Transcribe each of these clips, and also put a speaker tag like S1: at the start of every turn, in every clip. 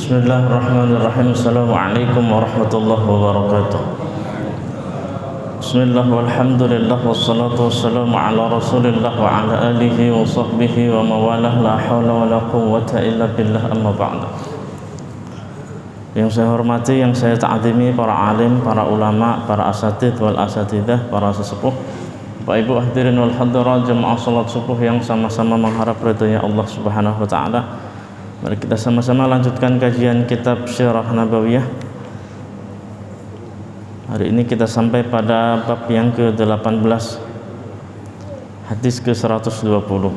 S1: Bismillahirrahmanirrahim. Assalamualaikum warahmatullahi wabarakatuh. Bismillah walhamdulillah wassalatu wassalamu ala rasulillah wa ala alihi wa sahbihi wa mawalah, la hawla wa la quwwata illa billah, amma ba'd. Yang saya hormati, yang saya ta'zimi para alim, para ulama, para asatidz wal asatidah, para sesepuh, Bapak Ibu hadirin wal hadirat jemaah salat subuh yang sama-sama mengharap ridhonya Allah Subhanahu wa taala. Mari kita sama-sama lanjutkan kajian kitab Syirah Nabawiyah. Hari ini kita sampai pada bab yang ke-18, hadis ke-120.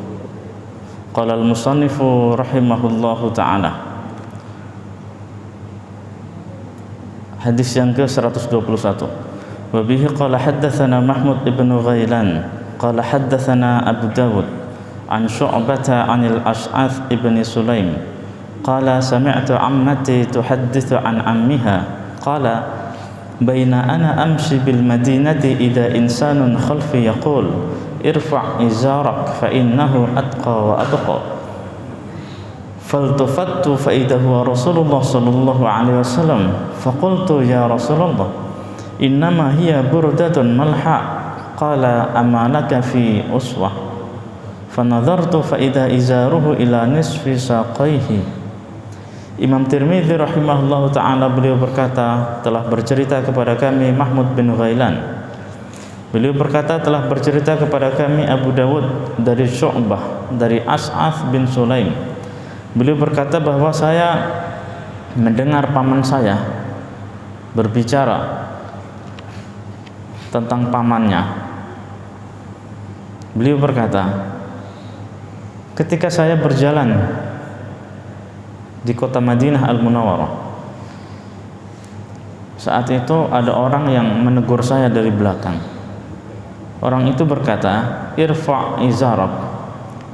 S1: Qala al-musannifu rahimahullahu ta'ala. Hadis yang ke-121. Wa bihi qala haddatsana Mahmud ibn Ghailan qala haddatsana Abu Dawud an Syu'bata 'anil Ash'ath ibn Sulaim qala sami'tu 'ammati tuhaddithu 'an 'ammiha qala baina ana amshi bil madinati idza insanun khalfi yaqul irfa' izarak fa innahu atqa wa abqa faltafattu fa idza huwa Rasulullah sallallahu alaihi wasallam faqultu ya Rasulullah innama hiya burdatun malha qala amalaka fi uswah fanadhartu fa idza izaruhu ila nisfi saqaihi. Imam Tirmidzi rahimahullahu ta'ala beliau berkata, telah bercerita kepada kami Mahmud bin Ghailan. Beliau berkata telah bercerita kepada kami Abu Dawud dari Syu'bah dari Ash'ath bin Sulaim. Beliau berkata bahwa saya mendengar paman saya berbicara tentang pamannya. Beliau berkata, ketika saya berjalan di kota Madinah Al-Munawwarah, saat itu ada orang yang menegur saya dari belakang. Orang itu berkata, irfa' izarak,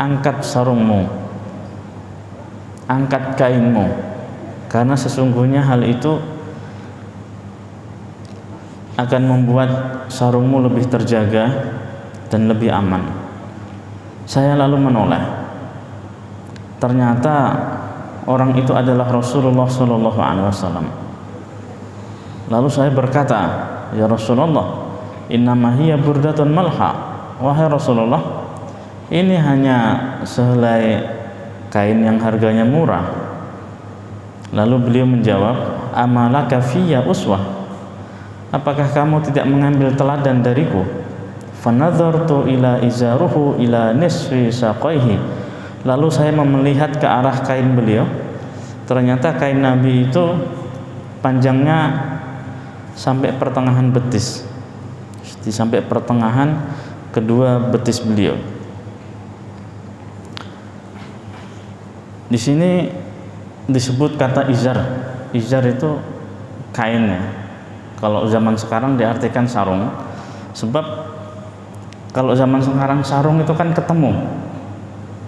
S1: angkat sarungmu, angkat kainmu, karena sesungguhnya hal itu akan membuat sarungmu lebih terjaga dan lebih aman. Saya lalu menoleh. Ternyata orang itu adalah Rasulullah sallallahu alaihi wasallam. Lalu saya berkata, ya Rasulullah, innama hiya burdatun malha. Wahai Rasulullah, ini hanya sehelai kain yang harganya murah. Lalu beliau menjawab, amalaka fiyya uswah. Apakah kamu tidak mengambil teladan dariku? Fanadhartu ila izaruhu ila nisfi saqaihi. Lalu saya melihat ke arah kain beliau. Ternyata kain Nabi itu panjangnya sampai pertengahan betis, sampai pertengahan kedua betis beliau. Di sini disebut kata izar. Izar itu kainnya. Kalau zaman sekarang diartikan sarung. Sebab kalau zaman sekarang sarung itu kan ketemu,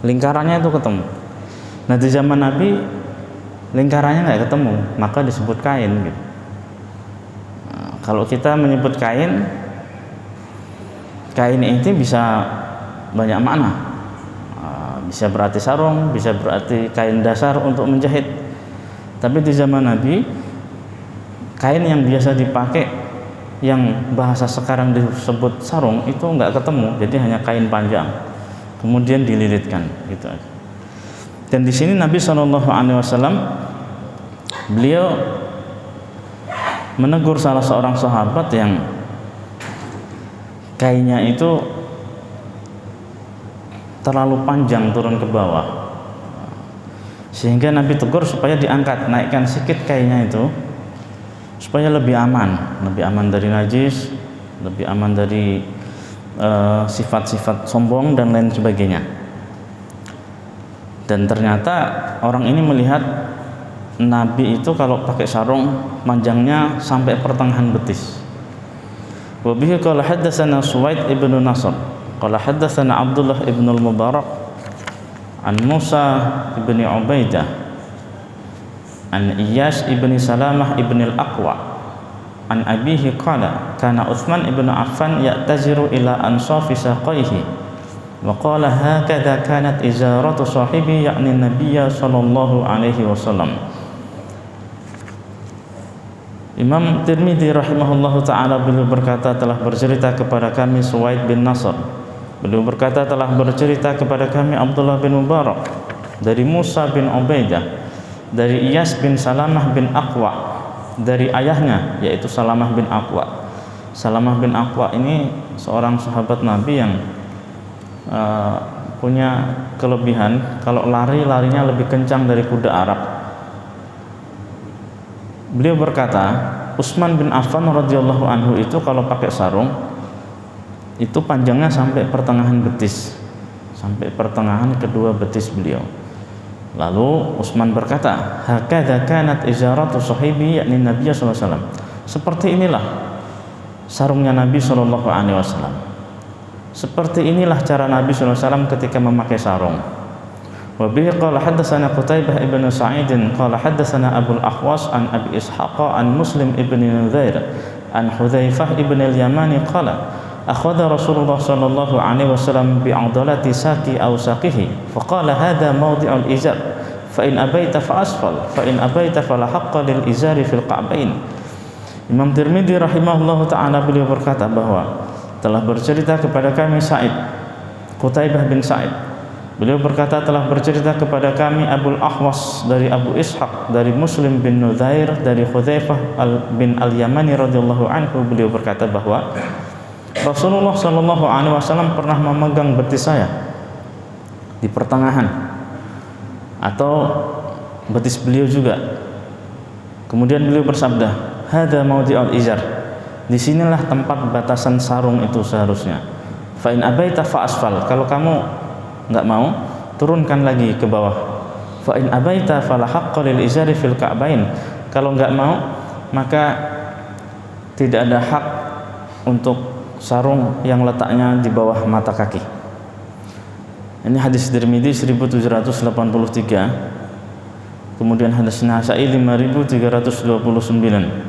S1: lingkarannya itu ketemu. Nah di zaman Nabi lingkarannya nggak ketemu, maka disebut kain gitu. Nah, kalau kita menyebut kain, kain ini bisa banyak makna. Bisa berarti sarung, bisa berarti kain dasar untuk menjahit. Tapi di zaman Nabi, kain yang biasa dipakai, yang bahasa sekarang disebut sarung, itu nggak ketemu, jadi hanya kain panjang, kemudian dililitkan gitu aja. Dan di sini Nabi SAW beliau menegur salah seorang sahabat yang kainnya itu terlalu panjang turun ke bawah, sehingga Nabi tegur supaya diangkat, naikkan sedikit kainnya itu supaya lebih aman dari najis, lebih aman dari sifat-sifat sombong dan lain sebagainya. Dan ternyata orang ini melihat Nabi itu kalau pakai sarung panjangnya sampai pertengahan betis. Wa bihi qala haddatsana Suwaid ibn Nasr qala haddatsana Abdullah ibn al-Mubarak an Musa ibn Ubaidah an Iyas ibn Salamah ibn al-Aqwa an abihi qala kana Utsman ibn Affan ya'taziru ila ansafi saqaihi wa qala hakadha kanat izaratu sahibi yakni nabiyya sallallahu alaihi wasallam Imam Tirmidzi rahimahullahu ta'ala beliau berkata telah bercerita kepada kami Suwaid bin Nasr, beliau berkata telah bercerita kepada kami Abdullah bin Mubarak dari Musa bin Ubaidah, dari Iyas bin Salamah bin Aqwa, dari ayahnya yaitu Salamah bin Aqwa. Salamah bin Aqwa ini seorang sahabat Nabi yang punya kelebihan, kalau larinya lebih kencang dari kuda Arab. Beliau berkata, Utsman bin Affan radhiyallahu anhu itu kalau pakai sarung itu panjangnya sampai pertengahan betis, sampai pertengahan kedua betis beliau. Lalu Utsman berkata, hakadha kanat izaratu sahibi, yakni Nabi sallallahu alaihi wasallam. Seperti inilah sarungnya Nabi sallallahu alaihi wasallam. Seperti inilah cara Nabi sallallahu alaihi wasallam ketika memakai sarung. Wa bihi qala haddatsana Qutaibah ibn Sa'id qala haddatsana Abu al-Ahwas an Abi Ishaq an Muslim ibn Nudzair an Hudzaifah ibn al-Yamani qala akhadha Rasulullah sallallahu alaihi wasallam bi'adalati saqi aw saqihi faqala hadha mawdi'ul izar fa in abaita fa asfal fa in abaita fala haqqa lil izari fil qa'bain. Imam Tirmidzi rahimahullahu taala beliau berkata bahwa telah bercerita kepada kami Sa'id, Qutaibah bin Sa'id. Beliau berkata telah bercerita kepada kami Abul Ahwas dari Abu Ishaq, dari Muslim bin Nudzair, dari Hudzaifah bin al-Yamani radhiyallahu anhu. Beliau berkata bahwa Rasulullah sallallahu alaihi wasallam pernah memegang betis saya di pertengahan atau betis beliau juga. Kemudian beliau bersabda, "Hadza mawdi'ul izar." Disinilah tempat batasan sarung itu seharusnya. Fa in abaita fa asfal. Kalau kamu enggak mau, turunkan lagi ke bawah. Fa in abaita fala haqqa lil izari fil ka'bain. Kalau enggak mau, maka tidak ada hak untuk sarung yang letaknya di bawah mata kaki. Ini hadis Tirmidzi 1783. Kemudian hadis Nasa'i 5329.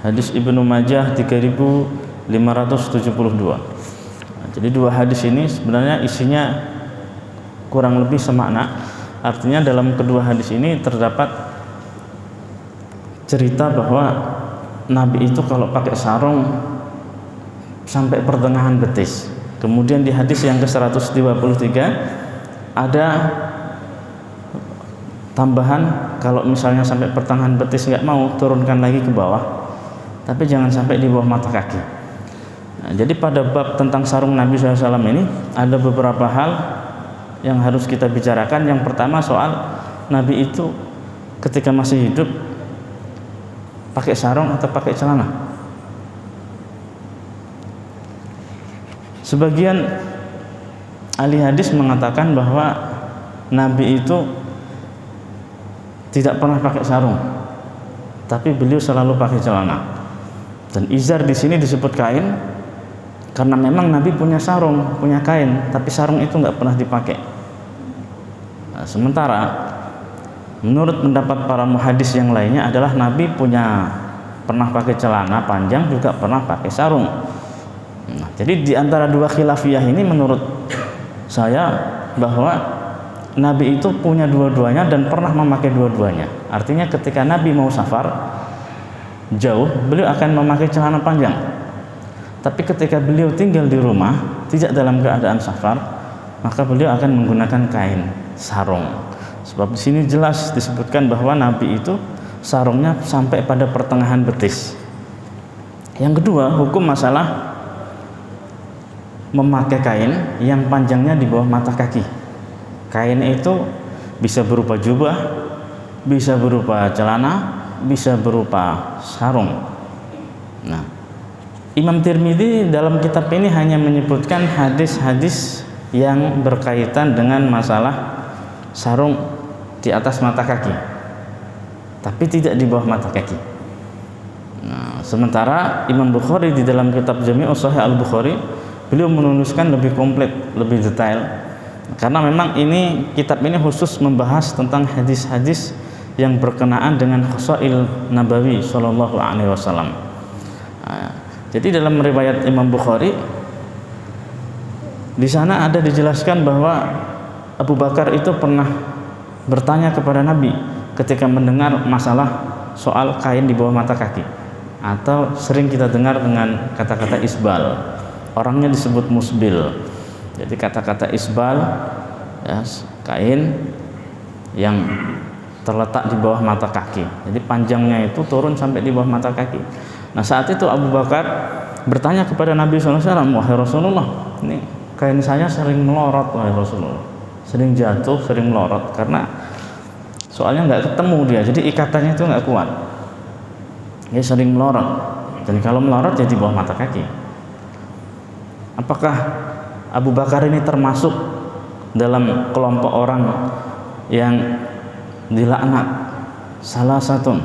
S1: Hadis Ibnu Majah 3572. Jadi dua hadis ini sebenarnya isinya kurang lebih semakna. Artinya dalam kedua hadis ini terdapat cerita bahwa Nabi itu kalau pakai sarung sampai pertengahan betis. Kemudian di hadis yang ke-123 ada tambahan, kalau misalnya sampai pertengahan betis nggak mau, turunkan lagi ke bawah, tapi jangan sampai di bawah mata kaki. Nah, jadi pada bab tentang sarung Nabi SAW ini ada beberapa hal yang harus kita bicarakan. Yang pertama soal Nabi itu ketika masih hidup pakai sarung atau pakai celana. Sebagian ahli hadis mengatakan bahwa Nabi itu tidak pernah pakai sarung, tapi beliau selalu pakai celana. Dan izar di sini disebut kain karena memang Nabi punya sarung, punya kain, tapi sarung itu nggak pernah dipakai. Nah, sementara menurut pendapat para muhadis yang lainnya adalah Nabi pernah pakai celana panjang, juga pernah pakai sarung. Nah, jadi di antara dua khilafiyah ini menurut saya bahwa Nabi itu punya dua-duanya dan pernah memakai dua-duanya. Artinya ketika Nabi mau safar jauh, beliau akan memakai celana panjang. Tapi ketika beliau tinggal di rumah, tidak dalam keadaan safar, maka beliau akan menggunakan kain sarung. Sebab di sini jelas disebutkan bahwa Nabi itu sarungnya sampai pada pertengahan betis. Yang kedua, hukum masalah memakai kain yang panjangnya di bawah mata kaki. Kain itu bisa berupa jubah, bisa berupa celana, bisa berupa sarung. Nah, Imam Tirmidzi dalam kitab ini hanya menyebutkan hadis-hadis yang berkaitan dengan masalah sarung di atas mata kaki, tapi tidak di bawah mata kaki. Nah, sementara Imam Bukhari di dalam kitab Jami'us Shahih Al-Bukhari, beliau menuliskan lebih komplit, lebih detail, karena memang ini kitab ini khusus membahas tentang hadis-hadis yang berkenaan dengan khasail Nabawi sallallahu alaihi wasallam. Jadi dalam riwayat Imam Bukhari di sana ada dijelaskan bahwa Abu Bakar itu pernah bertanya kepada Nabi ketika mendengar masalah soal kain di bawah mata kaki, atau sering kita dengar dengan kata-kata isbal, orangnya disebut musbil. Jadi kata-kata isbal, ya, kain yang terletak di bawah mata kaki, jadi panjangnya itu turun sampai di bawah mata kaki. Nah saat itu Abu Bakar bertanya kepada Nabi SAW, wahai Rasulullah, ini kain saya sering melorot wahai Rasulullah, sering jatuh, sering melorot, karena soalnya nggak ketemu dia, jadi ikatannya itu nggak kuat, dia sering melorot, dan kalau melorot jadi di bawah mata kaki. Apakah Abu Bakar ini termasuk dalam kelompok orang yang dilaknat? Salah satu,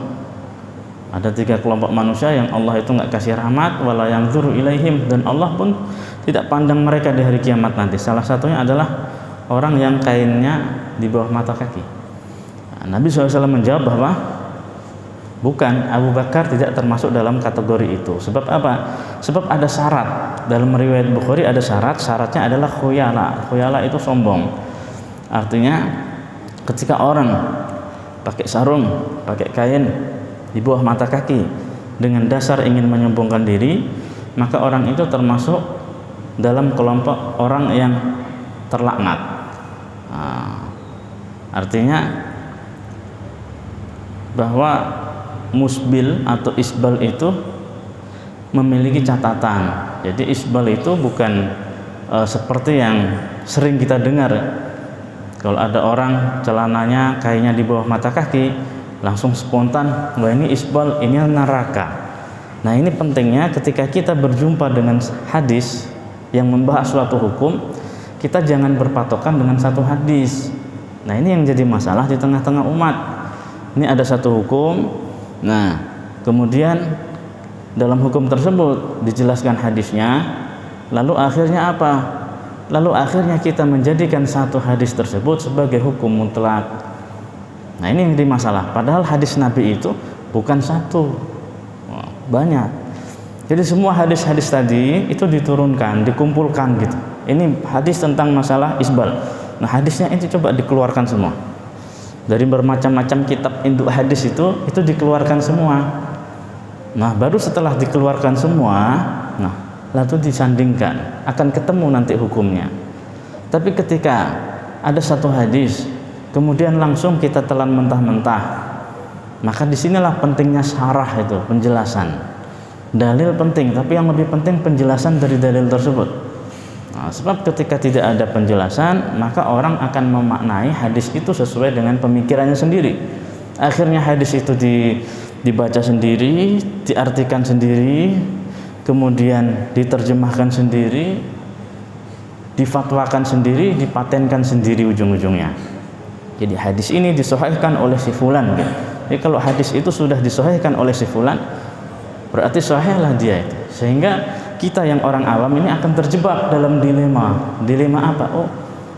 S1: ada 3 kelompok manusia yang Allah itu nggak kasih rahmat, wala yanzuru ilaihim, dan Allah pun tidak pandang mereka di hari kiamat nanti. Salah satunya adalah orang yang kainnya di bawah mata kaki. Nah, Nabi SAW menjawab bahwa bukan, Abu Bakar tidak termasuk dalam kategori itu. Sebab apa? Sebab ada syarat. Dalam riwayat Bukhari ada syaratnya adalah khuyala. Khuyala itu sombong. Artinya ketika orang pakai sarung, pakai kain di bawah mata kaki dengan dasar ingin menyombongkan diri, maka orang itu termasuk dalam kelompok orang yang terlaknat. Artinya bahwa musbil atau isbal itu memiliki catatan. Jadi isbal itu bukan seperti yang sering kita dengar. Kalau ada orang celananya kainnya di bawah mata kaki, langsung spontan, wah ini isbal, ini neraka. Nah ini pentingnya ketika kita berjumpa dengan hadis yang membahas suatu hukum, kita jangan berpatokan dengan satu hadis. Nah ini yang jadi masalah di tengah-tengah umat. Ini ada satu hukum, nah kemudian dalam hukum tersebut dijelaskan hadisnya, lalu akhirnya apa? Lalu akhirnya kita menjadikan satu hadis tersebut sebagai hukum mutlak. Nah ini yang jadi masalah, padahal hadis Nabi itu bukan satu, banyak. Jadi semua hadis-hadis tadi itu diturunkan, dikumpulkan gitu. Ini hadis tentang masalah isbal. Nah hadisnya itu coba dikeluarkan semua. Dari bermacam-macam kitab induk hadis itu dikeluarkan semua. Nah baru setelah dikeluarkan semua, nah lalu disandingkan, akan ketemu nanti hukumnya. Tapi ketika ada satu hadis kemudian langsung kita telan mentah-mentah, maka disinilah pentingnya syarah, itu penjelasan. Dalil penting, tapi yang lebih penting penjelasan dari dalil tersebut. Nah, sebab ketika tidak ada penjelasan, maka orang akan memaknai hadis itu sesuai dengan pemikirannya sendiri. Akhirnya hadis itu dibaca sendiri, diartikan sendiri, kemudian diterjemahkan sendiri, difatwakan sendiri, dipatenkan sendiri ujung-ujungnya. Jadi hadis ini disahihkan oleh si fulan gitu. Jadi kalau hadis itu sudah disahihkan oleh si fulan, berarti sahihlah dia itu. Sehingga kita yang orang awam ini akan terjebak dalam dilema. Dilema apa? Oh,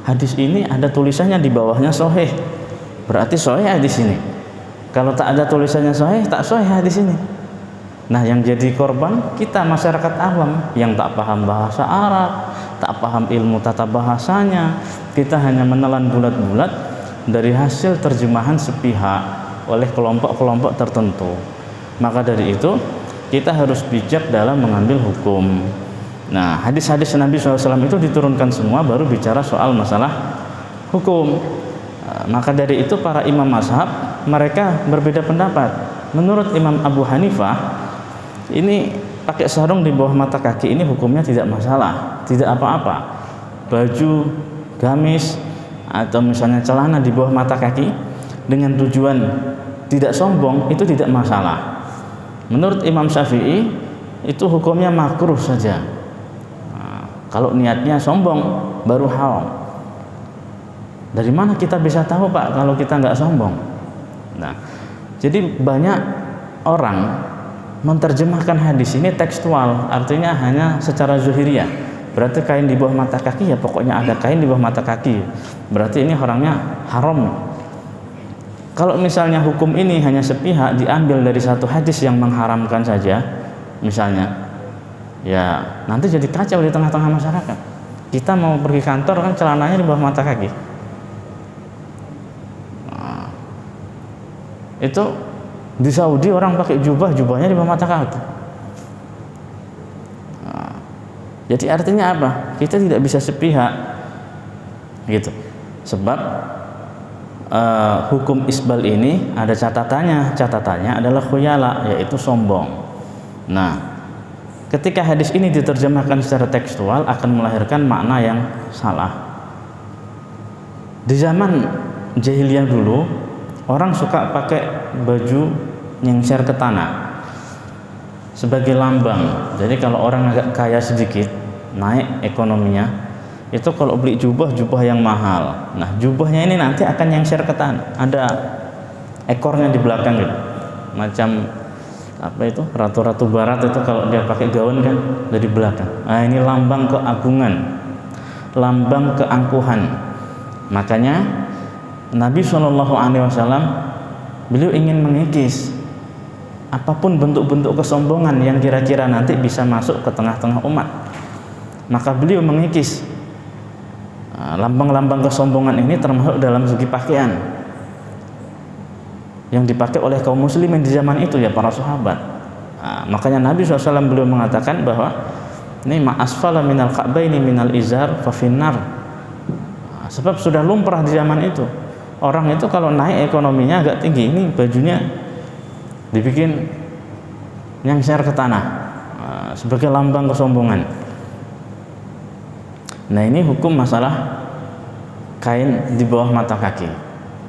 S1: hadis ini ada tulisannya di bawahnya sahih, berarti sahih hadis ini. Kalau tak ada tulisannya sahih, tak sahih hadis ini. Nah yang jadi korban kita masyarakat awam yang tak paham bahasa Arab, tak paham ilmu tata bahasanya, kita hanya menelan bulat-bulat dari hasil terjemahan sepihak oleh kelompok-kelompok tertentu. Maka dari itu kita harus bijak dalam mengambil hukum. Nah hadis-hadis Nabi SAW itu diturunkan semua baru bicara soal masalah hukum. Maka dari itu para imam mazhab mereka berbeda pendapat. Menurut Imam Abu Hanifah, ini pakai sarung di bawah mata kaki ini hukumnya tidak masalah, tidak apa-apa. Baju, gamis, atau misalnya celana di bawah mata kaki dengan tujuan tidak sombong itu tidak masalah. Menurut Imam Syafi'i itu hukumnya makruh saja. Nah, kalau niatnya sombong baru haram. Dari mana kita bisa tahu Pak kalau kita nggak sombong? Nah, jadi banyak orang menerjemahkan hadis ini tekstual, artinya hanya secara zuhiriyah. Berarti kain di bawah mata kaki ya pokoknya ada kain di bawah mata kaki, berarti ini orangnya haram. Kalau misalnya hukum ini hanya sepihak diambil dari satu hadis yang mengharamkan saja, misalnya, ya nanti jadi kacau di tengah-tengah masyarakat. Kita mau pergi kantor kan celananya di bawah mata kaki. Nah, itu Di Saudi orang pakai jubah, jubahnya di bawah mata kaki. Nah, jadi artinya apa? Kita tidak bisa sepihak gitu. Sebab hukum isbal ini ada catatannya. Catatannya adalah khuyala, yaitu sombong. Nah, ketika hadis ini diterjemahkan secara tekstual akan melahirkan makna yang salah. Di zaman jahiliyah dulu, orang suka pakai baju nyengser ke tanah sebagai lambang. Jadi kalau orang agak kaya sedikit, naik ekonominya, itu kalau beli jubah yang mahal. Nah, jubahnya ini nanti akan nyengser ke tanah. Ada ekornya di belakang gitu. Macam apa itu? Ratu-ratu barat itu kalau dia pakai gaun kan dari belakang. Nah, ini lambang keagungan, lambang keangkuhan. Makanya Nabi SAW beliau ingin mengikis apapun bentuk-bentuk kesombongan yang kira-kira nanti bisa masuk ke tengah-tengah umat. Maka beliau mengikis lambang-lambang kesombongan ini, termasuk dalam segi pakaian yang dipakai oleh kaum muslimin di zaman itu, ya para sahabat. Makanya Nabi SAW beliau mengatakan bahwa ini ma asfala minal ka'baini minal izar fa finnar. Sebab sudah lumrah di zaman itu, orang itu kalau naik ekonominya agak tinggi, ini bajunya dibikin nyengser ke tanah sebagai lambang kesombongan. Nah, ini hukum masalah kain di bawah mata kaki.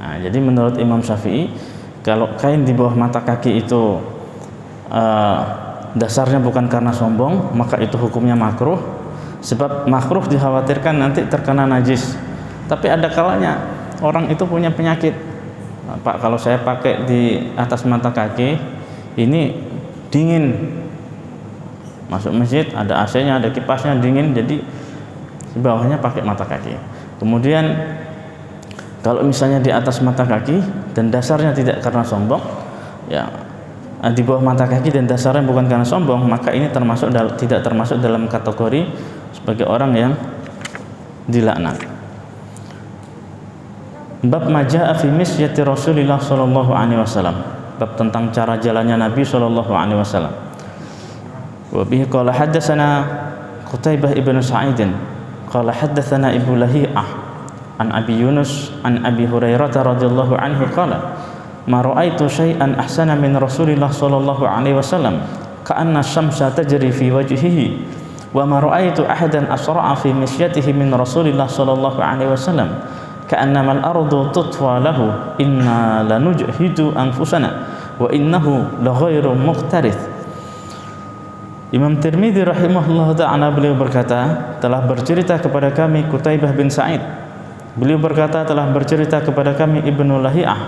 S1: Nah, jadi menurut Imam Syafi'i, kalau kain di bawah mata kaki itu dasarnya bukan karena sombong, maka itu hukumnya makruh. Sebab makruh dikhawatirkan nanti terkena najis. Tapi ada kalanya orang itu punya penyakit. Nah, Pak, kalau saya pakai di atas mata kaki ini dingin, masuk masjid ada AC-nya, ada kipasnya, dingin, jadi di bawahnya pakai mata kaki. Kemudian kalau misalnya di atas mata kaki dan dasarnya tidak karena sombong, ya di bawah mata kaki dan dasarnya bukan karena sombong, maka ini tidak termasuk dalam kategori sebagai orang yang dilaknat. Bab majaa fi misyati Rasulillah sallallahu alaihi wasallam. Bab tentang cara jalannya Nabi sallallahu alaihi wasallam. Wa bihi qala haddatsana Qutaibah ibn Sa'id qala haddatsana Ibnu Lahiyah an Abi Yunus an Abi Hurairah radhiyallahu anhu qala ma ra'aitu syai'an ahsana min Rasulillah sallallahu alaihi wasallam ka'anna asy-syamsa tajri fi wajhihi wa ma ra'aitu ahadan asra'a fi misyatihi min Rasulillah sallallahu alaihi wasallam ka'annama al-ardu tutwa lahu inna lanujhidu anfusana wa innahu laghairu muqtarith. Imam Tirmidzi rahimahullah ta'ala beliau berkata, telah bercerita kepada kami Qutaibah bin Sa'id. Beliau berkata telah bercerita kepada kami Ibnu Lahiyah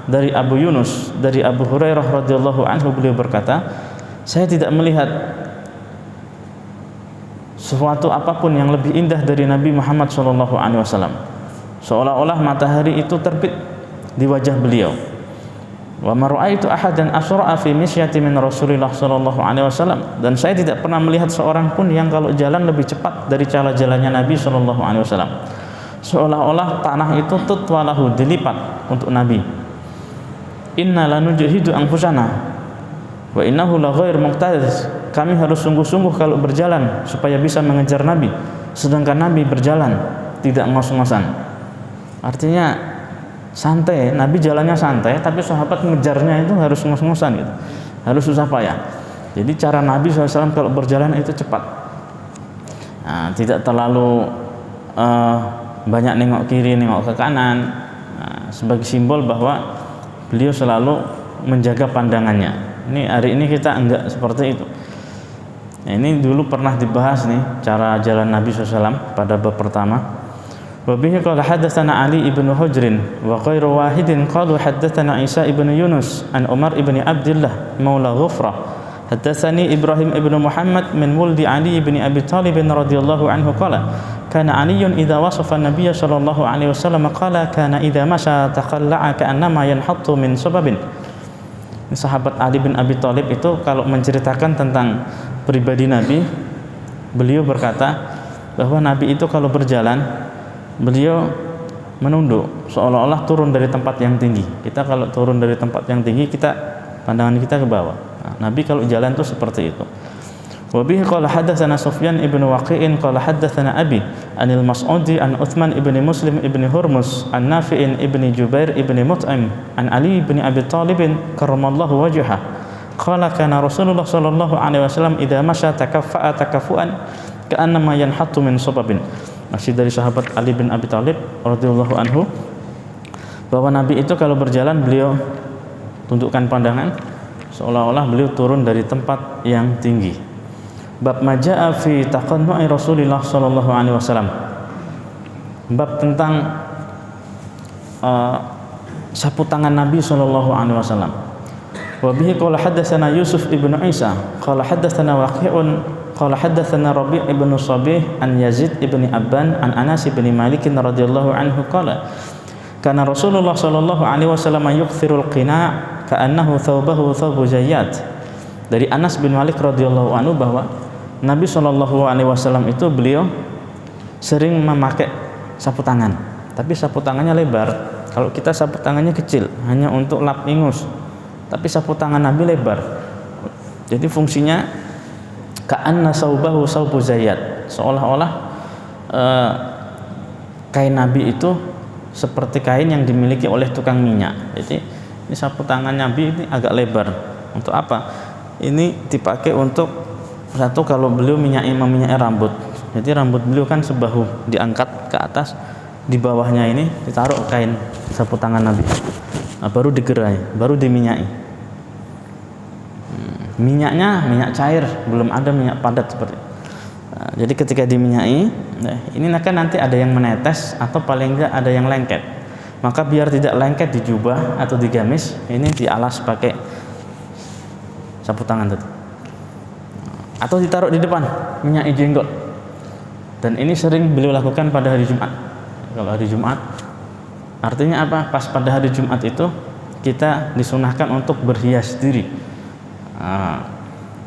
S1: dari Abu Yunus dari Abu Hurairah radhiyallahu anhu, beliau berkata, saya tidak melihat sesuatu apapun yang lebih indah dari Nabi Muhammad sallallahu alaihi wasallam. Seolah-olah matahari itu terbit di wajah beliau. Wa ma ra'aitu ahadan asra'a fi misyati min Rasulillah sallallahu alaihi wasallam, dan saya tidak pernah melihat seorang pun yang kalau jalan lebih cepat dari cara jalannya Nabi sallallahu alaihi wasallam. Seolah-olah tanah itu tutwalahu, dilipat untuk Nabi. Inna lanujhidu anfusana wa innahu laghair muqtadis. Kami harus sungguh-sungguh kalau berjalan supaya bisa mengejar Nabi, sedangkan Nabi berjalan tidak ngos-ngosan. Artinya santai, Nabi jalannya santai, tapi sahabat ngejarnya itu harus ngos-ngosan gitu, harus susah payah. Jadi cara Nabi SAW kalau berjalan itu cepat, nah, tidak terlalu banyak nengok kiri, nengok ke kanan, sebagai simbol bahwa beliau selalu menjaga pandangannya. Ini hari ini kita enggak seperti itu. Nah, ini dulu pernah dibahas nih cara jalan Nabi SAW pada bab pertama. Wa bihi qala haddatsana Ali ibn Hujr wa ghairu wahidin qalu haddatsana Isa ibn Yunus an Umar ibn Abdullah maula Ghufrah haddatsani Ibrahim ibn Muhammad min wuldi Ali ibn Abi Thalib radhiyallahu anhu qala kana Aliyyun idza wasafa an-nabiy sallallahu alaihi wasallam qala kana idza masha taqalla'a ka'annama yanhattu min sababin. Sahabat Ali bin Abi Thalib itu kalau menceritakan tentang pribadi Nabi, beliau berkata bahwa Nabi itu kalau berjalan beliau menunduk seolah-olah turun dari tempat yang tinggi. Kita kalau turun dari tempat yang tinggi kita pandangan kita ke bawah. Nah, Nabi kalau jalan tuh seperti itu. Wa bihi qala hadatsana Sufyan ibnu Waqi'in qala hadatsana Abi anil Mas'udi an Utsman ibni Muslim ibni Hurmus an Nafi'in ibni Jubair ibni Mut'im an Ali ibni Abi Thalib karramallahu wajhah qala kana Rasulullah sallallahu alaihi wasallam idza masya takaffa'a takaffuan ka'annama yanhattu min sababin. Masih dari sahabat Ali bin Abi Thalib radhiyallahu anhu, bahwa Nabi itu kalau berjalan beliau tundukkan pandangan seolah-olah beliau turun dari tempat yang tinggi. Bab majaa fi taqannu'i Rasulillah sallallahu alaihi wasallam. Bab tentang sapu tangan Nabi sallallahu alaihi wasallam. Wa bihi qala hadatsana Yusuf ibnu Isa qala hadatsana Waqi'un qala hadatsana Rabi' ibnu Shabih an Yazid ibni Abban an Anas ibni Malik radhiyallahu anhu qala kana Rasulullah sallallahu alaihi wasallam yukthirul qina' ka'annahu thawbahu thawbu zayyat. Dari Anas bin Malik radhiyallahu anhu bahwa Nabi sallallahu alaihi wasallam itu beliau sering memakai sapu tangan, tapi sapu tangannya lebar. Kalau kita sapu tangannya kecil, hanya untuk lap ingus. Tapi sapu tangan Nabi lebar. Jadi fungsinya ka'anna saubahu saubu zayyat, seolah-olah kain Nabi itu seperti kain yang dimiliki oleh tukang minyak. Jadi ini sapu tangan Nabi ini agak lebar. Untuk apa? Ini dipakai untuk satu, kalau beliau meminyaki rambut. Jadi rambut beliau kan sebahu, diangkat ke atas, di bawahnya ini ditaruh kain sapu tangan Nabi. Nah, baru digerai, baru diminyaki. Minyaknya minyak cair, belum ada minyak padat seperti itu. Nah, jadi ketika diminyaki, ini kan nanti ada yang menetes atau paling enggak ada yang lengket. Maka biar tidak lengket di jubah atau di gamis, ini dialas pakai sapu tangan tadi. Atau ditaruh di depan minyak jenggot. Dan ini sering beliau lakukan pada hari Jumat. Kalau hari Jumat, artinya apa? Pas pada hari Jumat itu kita disunahkan untuk berhias diri.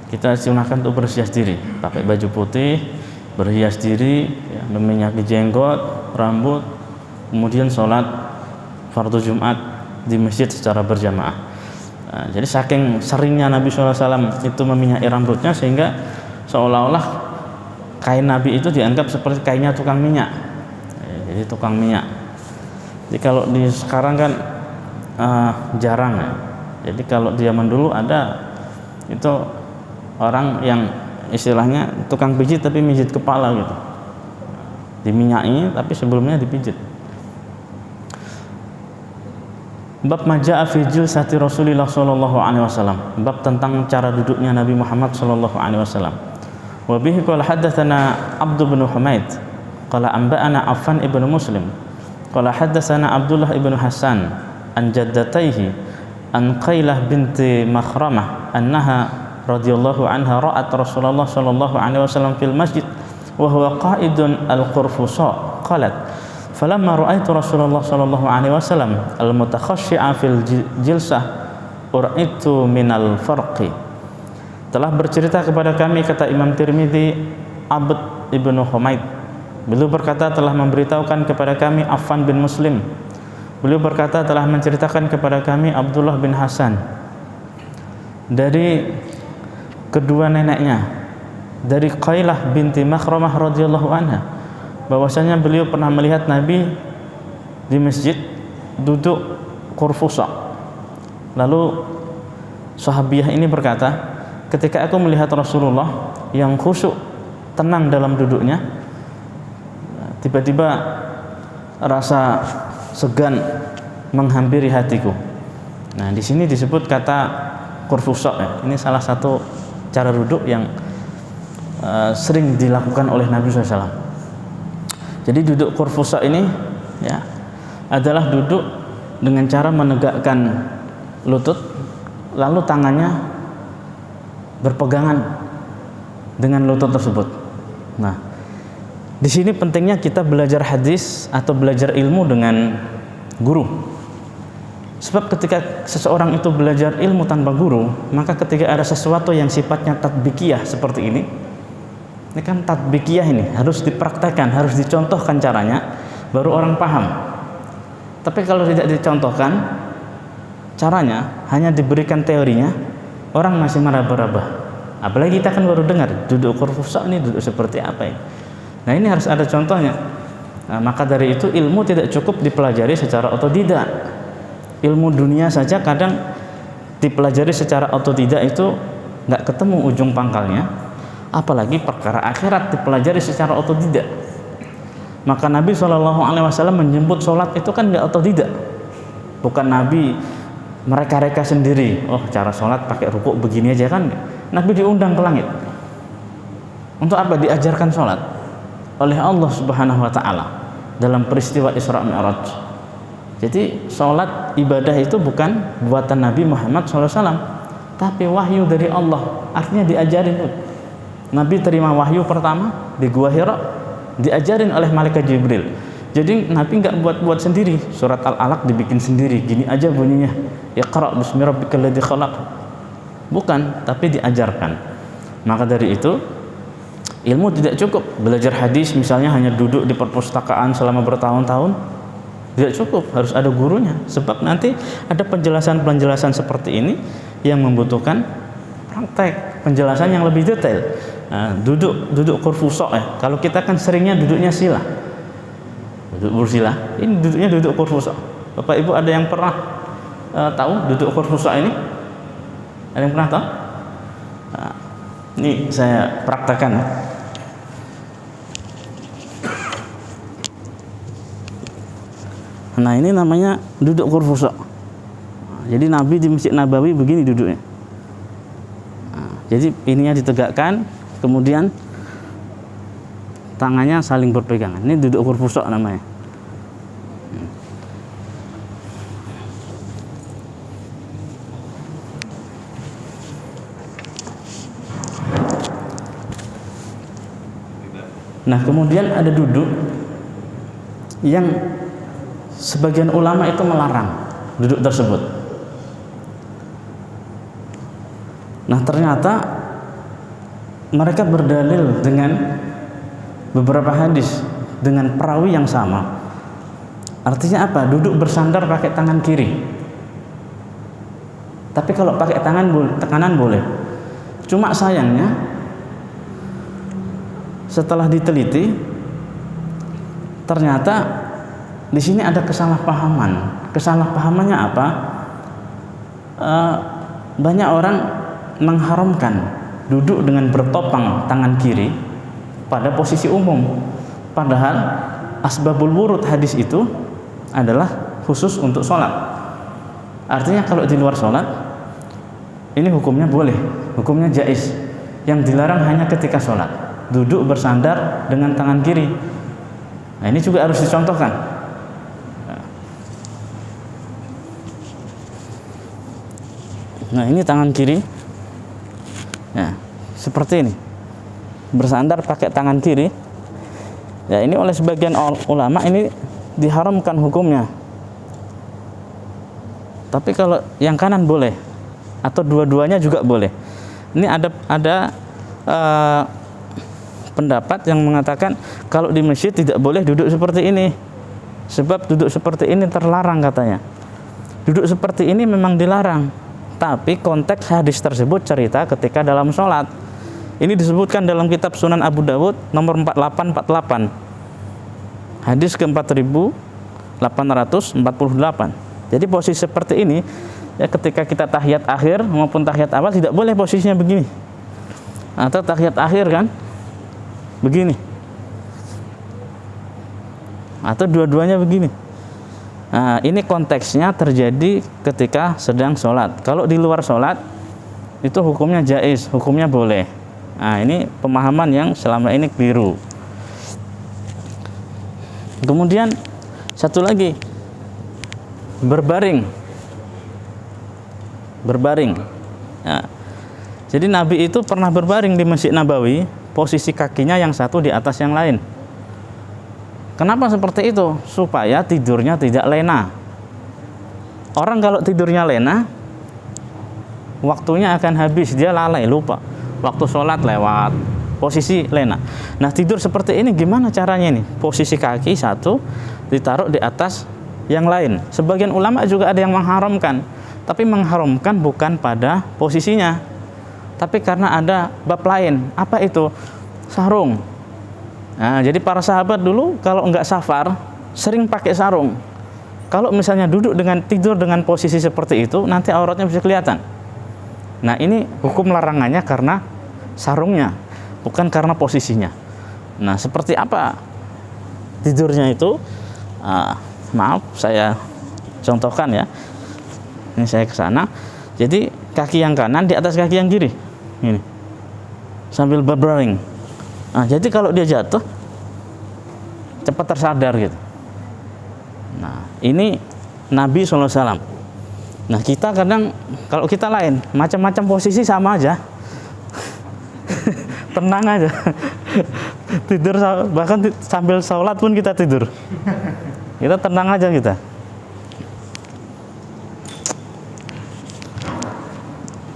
S1: Kita disunahkan untuk berhias diri, pakai baju putih, berhias diri, ya, meminyaki jenggot, rambut, kemudian sholat fardu Jumat di masjid secara berjamaah. Nah, jadi saking seringnya Nabi SAW itu meminyaki rambutnya, sehingga seolah-olah kain Nabi itu dianggap seperti kainnya tukang minyak. Jadi tukang minyak. Jadi kalau di sekarang kan jarang ya. Jadi kalau zaman dulu ada itu orang yang istilahnya tukang pijit tapi pijit kepala gitu. Diminyaki tapi sebelumnya dipijit. Bab majaa fi jilsati Rasulillah sallallahu alaihi wasallam. Bab tentang cara duduknya Nabi Muhammad sallallahu alaihi wasallam. Wa bihi qala hadatsana Abd bin Humaid qala anba'ana Affan ibnu Muslim qala hadatsana Abdullah ibnu Hasan an jaddatayhi an Qailah binti Makhramah annaha radhiyallahu anha ra'at Rasulullah sallallahu alaihi wasallam fil masjid wa huwa qa'idun al-Qurfusa qalat falamma ra'aitu Rasulullah sallallahu alaihi wasallam al-mutakhashshi'a fil jilsah uraitu minal farqi. Telah bercerita kepada kami, kata Imam Tirmidzi, Abd ibnu Humaid, beliau berkata telah memberitahukan kepada kami Affan bin Muslim, beliau berkata telah menceritakan kepada kami Abdullah bin Hasan dari kedua neneknya, dari Qailah binti Makhramah radhiyallahu anha, bahwasanya beliau pernah melihat Nabi di masjid duduk qurfusa. Lalu sahabiah ini berkata, ketika aku melihat Rasulullah yang khusyuk, tenang dalam duduknya, tiba-tiba rasa segan menghampiri hatiku. Nah, di sini disebut kata qurfusa ya. Ini salah satu cara duduk yang sering dilakukan oleh Nabi SAW. Jadi duduk qurfusa ini ya adalah duduk dengan cara menegakkan lutut, lalu tangannya berpegangan dengan lutut tersebut. Nah, di sini pentingnya kita belajar hadis atau belajar ilmu dengan guru. Sebab ketika seseorang itu belajar ilmu tanpa guru, maka ketika ada sesuatu yang sifatnya tatbikiyah seperti ini kan tatbikiyah ini harus dipraktekkan, harus dicontohkan caranya, baru orang paham. Tapi kalau tidak dicontohkan, caranya hanya diberikan teorinya, orang masih meraba-raba. Apalagi kita kan baru dengar duduk kurfusa ini duduk seperti apa ini. Nah ini harus ada contohnya. Nah, maka dari itu ilmu tidak cukup dipelajari secara otodidak. Ilmu dunia saja kadang dipelajari secara otodidak itu nggak ketemu ujung pangkalnya, apalagi perkara akhirat dipelajari secara otodidak. Maka Nabi SAW menjemput sholat itu kan nggak otodidak. Bukan Nabi mereka-reka sendiri, oh cara sholat pakai rukuk begini aja kan. Nabi diundang ke langit. Untuk apa? Diajarkan sholat oleh Allah Subhanahu wa Ta'ala dalam peristiwa Isra Mi'raj. Jadi sholat ibadah itu bukan buatan Nabi Muhammad SAW, tapi wahyu dari Allah. Artinya diajarin. Nabi terima wahyu pertama di Gua Hira, diajarin oleh malaikat Jibril. Jadi Nabi nggak buat-buat sendiri. Surat Al-Alaq dibikin sendiri, gini aja bunyinya, Iqra bismi rabbikal ladzi khalaq. Bukan, tapi diajarkan. Maka dari itu ilmu tidak cukup. Belajar hadis misalnya hanya duduk di perpustakaan selama bertahun-tahun tidak cukup, harus ada gurunya. Sebab nanti ada penjelasan-penjelasan seperti ini yang membutuhkan praktek, penjelasan yang lebih detail. Nah, duduk kurfusa ya. Kalau kita kan seringnya duduknya sila, duduk bersila. Ini duduknya duduk kurfusa. Bapak Ibu ada yang pernah tahu duduk kurfusa ini? Ada yang pernah tahu? Nah, ini saya praktekkan. Nah ini namanya duduk kurfusa. Jadi Nabi di Masjid Nabawi begini duduknya. Nah, jadi ininya ditegakkan, kemudian tangannya saling berpegangan. Ini duduk kurfusa namanya. Nah kemudian ada duduk yang sebagian ulama itu melarang duduk tersebut. Nah ternyata mereka berdalil dengan beberapa hadis dengan perawi yang sama. Artinya apa? Duduk bersandar pakai tangan kiri. Tapi kalau pakai tangan kanan boleh. Cuma sayangnya setelah diteliti ternyata di sini ada kesalahpahaman. Kesalahpahamannya apa? Banyak orang mengharamkan duduk dengan bertopang tangan kiri pada posisi umum. Padahal asbabul wurud hadis itu adalah khusus untuk sholat. Artinya kalau di luar sholat ini hukumnya boleh, hukumnya jaiz. Yang dilarang hanya ketika sholat, duduk bersandar dengan tangan kiri. Nah ini juga harus dicontohkan. Nah ini tangan kiri, nah seperti ini, bersandar pakai tangan kiri. Ya ini oleh sebagian ulama ini diharamkan hukumnya. Tapi kalau yang kanan boleh, atau dua-duanya juga boleh. Ini ada pendapat yang mengatakan kalau di masjid tidak boleh duduk seperti ini, sebab duduk seperti ini terlarang katanya. Duduk seperti ini memang dilarang, tapi konteks hadis tersebut cerita ketika dalam sholat. Ini disebutkan dalam kitab Sunan Abu Dawud nomor 4848, hadis ke-4848. Jadi posisi seperti ini ya, ketika kita tahiyat akhir maupun tahiyat awal tidak boleh posisinya begini, atau tahiyat akhir kan begini, atau dua-duanya begini. Nah, ini konteksnya terjadi ketika sedang sholat. Kalau di luar sholat itu hukumnya jaiz, hukumnya boleh. Nah, ini pemahaman yang selama ini keliru. Kemudian satu lagi, berbaring. Nah, jadi Nabi itu pernah berbaring di Masjid Nabawi, posisi kakinya yang satu di atas yang lain. Kenapa seperti itu? Supaya tidurnya tidak lena. Orang kalau tidurnya lena, waktunya akan habis, dia lalai, lupa. Waktu sholat lewat, posisi lena. Nah tidur seperti ini gimana caranya nih? Posisi kaki satu ditaruh di atas yang lain. Sebagian ulama juga ada yang mengharamkan Tapi mengharamkan bukan pada posisinya, tapi karena ada bab lain. Apa itu? Sarung. Nah, jadi para sahabat dulu kalau enggak safar sering pakai sarung. Kalau misalnya duduk dengan tidur dengan posisi seperti itu, nanti auratnya bisa kelihatan. Nah, ini hukum larangannya karena sarungnya, bukan karena posisinya. Nah, seperti apa tidurnya itu? Maaf, saya contohkan ya. Ini saya ke sana. Jadi kaki yang kanan di atas kaki yang kiri. Ini. Sambil berbaring. Nah, jadi kalau dia jatuh cepat tersadar gitu. Nah, ini Nabi SAW. Nah, kita kadang kalau kita lain, macam-macam posisi sama aja. Tenang aja. Tidur, bahkan sambil sholat pun kita tidur. Kita tenang aja kita.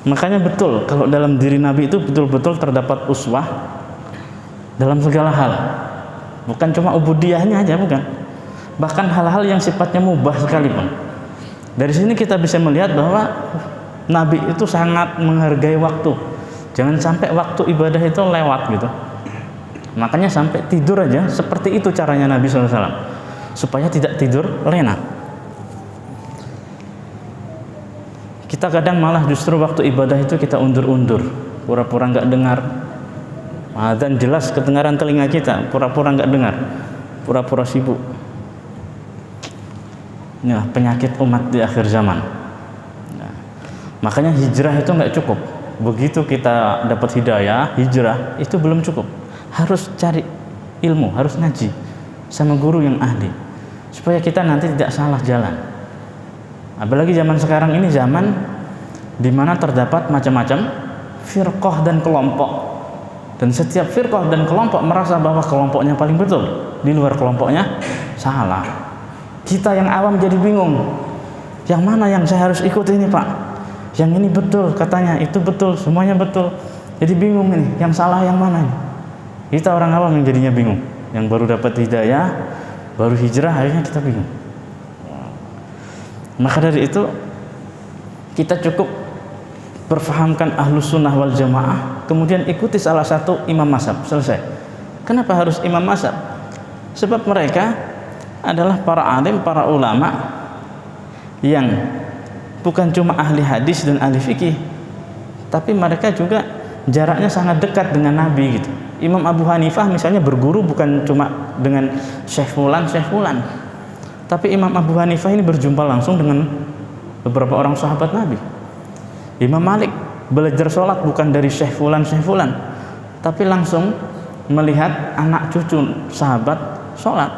S1: Makanya betul kalau dalam diri Nabi itu betul-betul terdapat uswah dalam segala hal. Bukan cuma ubudiyahnya aja, bukan. Bahkan hal-hal yang sifatnya mubah sekalipun. Dari sini kita bisa melihat bahwa Nabi itu sangat menghargai waktu. Jangan sampai waktu ibadah itu lewat gitu. Makanya sampai tidur aja seperti itu caranya Nabi SAW, supaya tidak tidur lena. Kita kadang malah justru waktu ibadah itu kita undur-undur, pura-pura nggak dengar. Dan jelas kedengaran telinga kita, pura-pura nggak dengar, pura-pura sibuk. Nah, penyakit umat di akhir zaman. Nah, makanya hijrah itu nggak cukup. Begitu kita dapat hidayah, hijrah itu belum cukup. Harus cari ilmu, harus ngaji sama guru yang ahli, supaya kita nanti tidak salah jalan. Apalagi zaman sekarang ini zaman di mana terdapat macam-macam firqah dan kelompok. Dan setiap firqah dan kelompok merasa bahwa kelompoknya paling betul, di luar kelompoknya salah. Kita yang awam jadi bingung, yang mana yang saya harus ikut ini Pak? Yang ini betul katanya, itu betul, semuanya betul. Jadi bingung ini, yang salah yang mana ini? Kita orang awam yang jadinya bingung. Yang baru dapat hidayah, baru hijrah, akhirnya kita bingung. Maka dari itu kita cukup berfahamkan ahlus sunnah wal jamaah, kemudian ikuti salah satu imam mazhab, selesai. Kenapa harus imam mazhab? Sebab mereka adalah para alim, para ulama yang bukan cuma ahli hadis dan ahli fikih, tapi mereka juga jaraknya sangat dekat dengan Nabi gitu. Imam Abu Hanifah misalnya berguru bukan cuma dengan Syekh Fulan, tapi Imam Abu Hanifah ini berjumpa langsung dengan beberapa orang sahabat Nabi. Imam Malik belajar sholat bukan dari Syekh Fulan, tapi langsung melihat anak cucu sahabat sholat.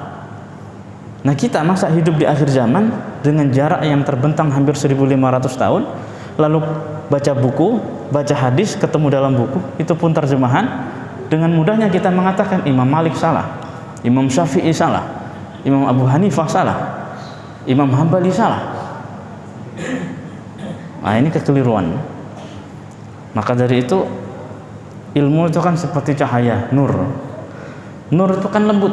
S1: Nah, kita masa hidup di akhir zaman dengan jarak yang terbentang hampir 1500 tahun, lalu baca buku, baca hadis, ketemu dalam buku, itu pun terjemahan, dengan mudahnya kita mengatakan Imam Malik salah, Imam Syafi'i salah, Imam Abu Hanifah salah, Imam Hambali salah. Nah, ini kekeliruan. Maka dari itu ilmu itu kan seperti cahaya, nur. Nur itu kan lembut.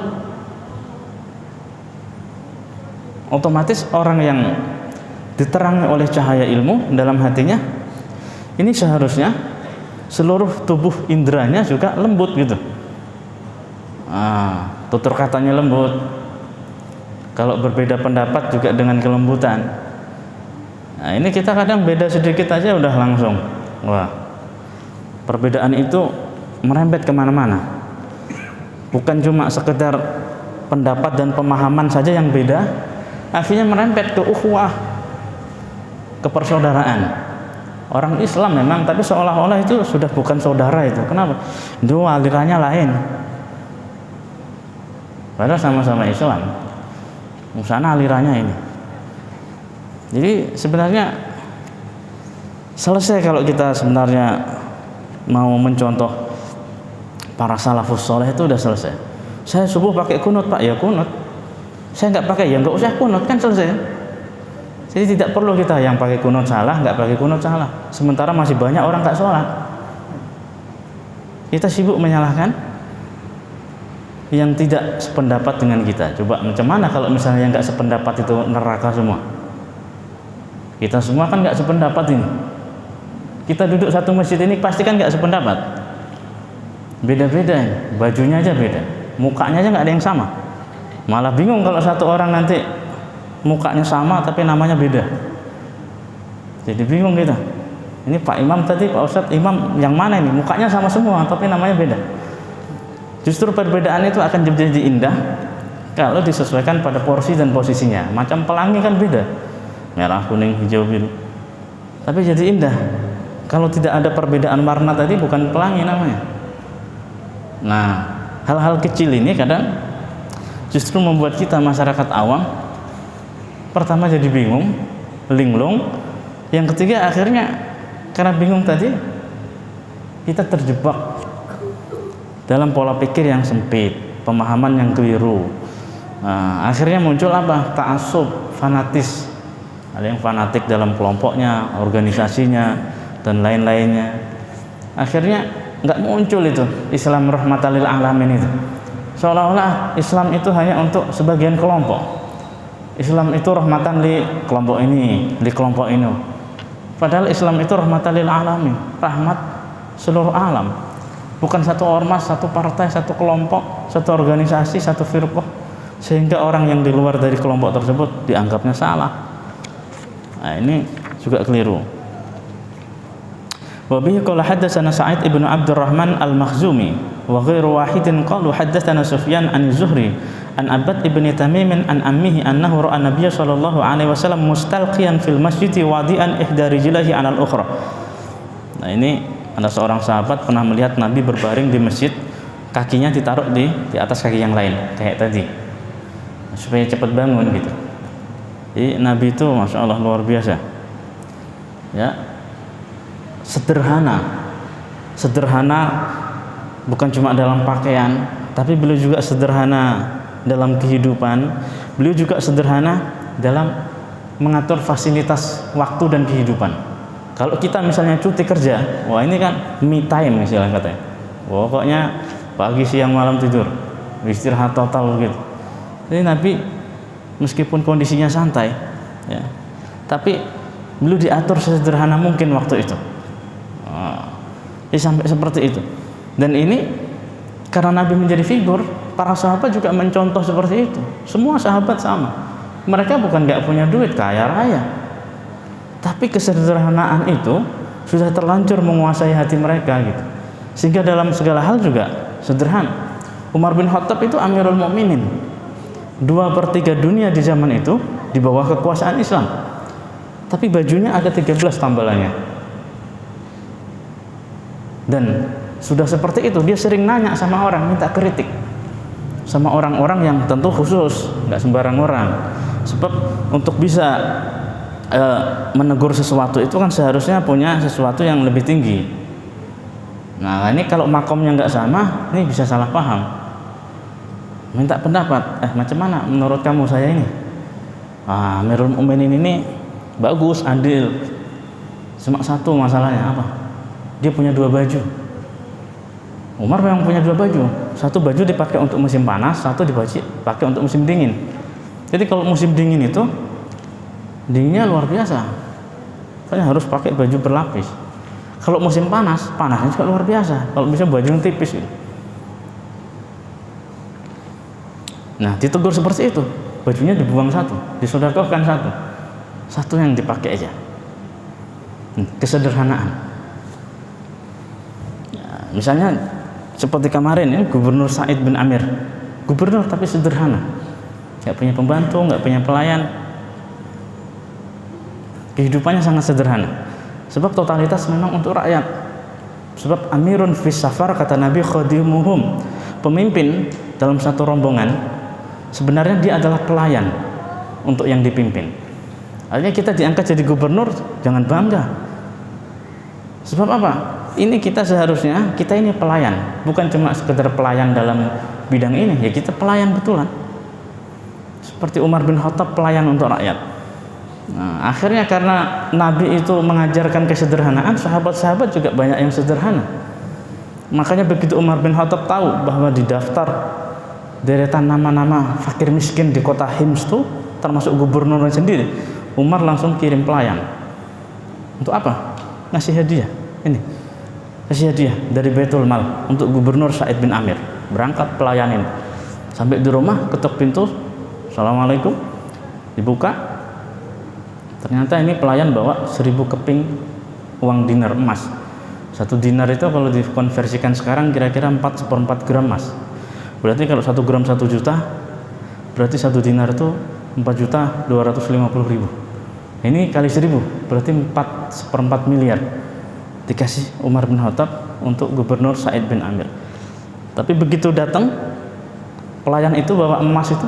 S1: Otomatis orang yang diterangi oleh cahaya ilmu dalam hatinya, ini seharusnya seluruh tubuh indranya juga lembut gitu. Tutur katanya lembut. Kalau berbeda pendapat juga dengan kelembutan. Nah, ini kita kadang beda sedikit aja udah langsung, wah, perbedaan itu merembet kemana-mana. Bukan cuma sekedar pendapat dan pemahaman saja yang beda, akhirnya merembet ke ukhuwah, ke persaudaraan. Orang Islam memang, tapi seolah-olah itu sudah bukan saudara itu. Kenapa? Dua alirannya lain. Padahal sama-sama Islam. Sana alirannya ini. Jadi sebenarnya selesai kalau kita sebenarnya mau mencontoh para salafus soleh itu udah selesai. Saya subuh pakai kunut Pak, ya kunut. Saya nggak pakai, ya nggak usah kunut, kan selesai. Jadi tidak perlu kita yang pakai kunut salah, nggak pakai kunut salah. Sementara masih banyak orang nggak sholat. Kita sibuk menyalahkan yang tidak sependapat dengan kita. Coba macam mana kalau misalnya yang nggak sependapat itu neraka semua? Kita semua kan nggak sependapat ini. Kita duduk satu masjid ini pasti kan nggak sependapat. Beda-beda, bajunya aja beda, mukanya aja nggak ada yang sama. Malah bingung kalau satu orang nanti mukanya sama tapi namanya beda. Jadi bingung kita. Ini Pak Imam tadi, Pak Ustadz Imam yang mana ini? Mukanya sama semua tapi namanya beda. Justru perbedaan itu akan jadi indah kalau disesuaikan pada porsi dan posisinya. Macam pelangi kan beda, merah, kuning, hijau, biru. Tapi jadi indah. Kalau tidak ada perbedaan warna tadi bukan pelangi namanya. Nah, hal-hal kecil ini kadang justru membuat kita masyarakat awam pertama jadi bingung, linglung. Yang ketiga akhirnya karena bingung tadi kita terjebak dalam pola pikir yang sempit, pemahaman yang keliru. Nah, akhirnya muncul apa? Ta'assub, fanatis. Ada yang fanatik dalam kelompoknya, organisasinya, dan lain-lainnya. Akhirnya nggak muncul itu Islam rahmatan lil alamin itu. Seolah-olah Islam itu hanya untuk sebagian kelompok. Islam itu rahmatan li kelompok ini, li kelompok ini. Padahal Islam itu rahmatan lil alamin, rahmat seluruh alam. Bukan satu ormas, satu partai, satu kelompok, satu organisasi, satu firqah, sehingga orang yang di luar dari kelompok tersebut dianggapnya salah. Nah, ini juga keliru. Wa bihi qala haddatsana Sa'id ibn Abdurrahman al-Makhzumi wa ghairu wahidin qalu haddatsana Sufyan an Zuhri an Abad ibn Tamim an ammihi annahu ra'a Nabiy sallallahu alaihi wasallam mustalqiyan fil masjid wadi'an ihda rijlihi 'ala al-ukhra. Nah, ini ada seorang sahabat pernah melihat Nabi berbaring di masjid, kakinya ditaruh di atas kaki yang lain kayak tadi, supaya cepat bangun gitu. Jadi Nabi itu Masya Allah luar biasa ya, sederhana bukan cuma dalam pakaian, tapi beliau juga sederhana dalam kehidupan. Beliau juga sederhana dalam mengatur fasilitas waktu dan kehidupan. Kalau kita misalnya cuti kerja, wah ini kan me time istilah katanya. Pokoknya pagi siang malam tidur, istirahat total gitu. Jadi Nabi meskipun kondisinya santai ya, tapi beliau diatur sesederhana mungkin waktu itu. Sampai seperti itu. Dan ini karena Nabi menjadi figur, para sahabat juga mencontoh seperti itu. Semua sahabat sama. Mereka bukan nggak punya duit, kaya raya, tapi kesederhanaan itu sudah terlanjur menguasai hati mereka gitu. Sehingga dalam segala hal juga sederhana. Umar bin Khattab itu Amirul Mukminin. 2/3 dunia di zaman itu di bawah kekuasaan Islam. Tapi bajunya ada 13 tambalannya. Dan sudah seperti itu dia sering nanya sama orang, minta kritik sama orang-orang yang tentu khusus, nggak sembarang orang. Sebab untuk bisa menegur sesuatu itu kan seharusnya punya sesuatu yang lebih tinggi. Nah ini kalau makomnya nggak sama, ini bisa salah paham. Minta pendapat, macam mana menurut kamu saya ini? Amirul Mukminin ini bagus, adil. Cuma satu masalahnya apa? Dia punya 2 baju. Umar memang punya 2 baju. Satu baju dipakai untuk musim panas, satu dipakai untuk musim dingin. Jadi kalau musim dingin itu dinginnya luar biasa, makanya harus pakai baju berlapis. Kalau musim panas, panasnya juga luar biasa. Kalau bisa baju yang tipis gitu. Nah ditegur seperti itu, bajunya dibuang satu, disedekahkan satu yang dipakai aja. Kesederhanaan. Misalnya seperti kemarin ya, Gubernur Said bin Amir, gubernur tapi sederhana, nggak punya pembantu, nggak punya pelayan, kehidupannya sangat sederhana. Sebab totalitas memang untuk rakyat. Sebab amirun fis safar, kata Nabi, khadimuhum, pemimpin dalam satu rombongan sebenarnya dia adalah pelayan untuk yang dipimpin. Artinya kita diangkat jadi gubernur jangan bangga. Sebab apa? Ini kita seharusnya, kita ini pelayan, bukan cuma sekedar pelayan dalam bidang ini, ya kita pelayan betulan. Seperti Umar bin Khattab pelayan untuk rakyat. Nah, akhirnya karena Nabi itu mengajarkan kesederhanaan, sahabat-sahabat juga banyak yang sederhana. Makanya begitu Umar bin Khattab tahu bahwa di daftar deretan nama-nama fakir miskin di kota Hims itu termasuk gubernurnya sendiri, Umar langsung kirim pelayan. Untuk apa? Ngasih hadiah. Ini kasih hadiah dari Baitul Mal untuk gubernur Sa'id bin Amir. Berangkat pelayanin sampai di rumah, ketuk pintu, assalamualaikum, dibuka, ternyata ini pelayan bawa 1000 keping uang dinar emas. 1 dinar itu kalau dikonversikan sekarang kira-kira 4/4 gram emas. Berarti kalau 1 gram 1 juta, berarti 1 dinar itu 4.250.000. Ini kali 1000 berarti 4/4 miliar dikasih Umar bin Khattab untuk gubernur Sa'id bin Amir. Tapi begitu datang pelayan itu bawa emas itu,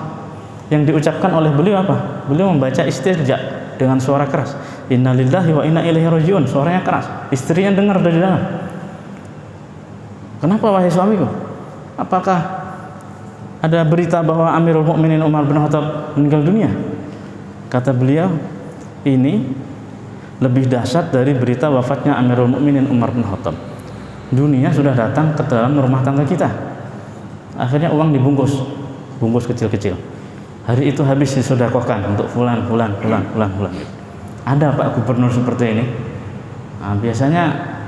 S1: yang diucapkan oleh beliau apa? Beliau membaca istirja dengan suara keras, innalillahi wa inna ilaihi rajiun. Suaranya keras, istrinya dengar dari dalam. Kenapa wahai suamiku? Apakah ada berita bahwa Amirul Mukminin Umar bin Khattab meninggal dunia? Kata beliau, ini lebih dahsyat dari berita wafatnya Amirul Mukminin Umar bin Khattab. Dunia sudah datang ke dalam rumah tangga kita. Akhirnya uang dibungkus, bungkus kecil-kecil. Hari itu habis disedekahkan untuk fulan. Ada Pak Gubernur seperti ini? Nah, biasanya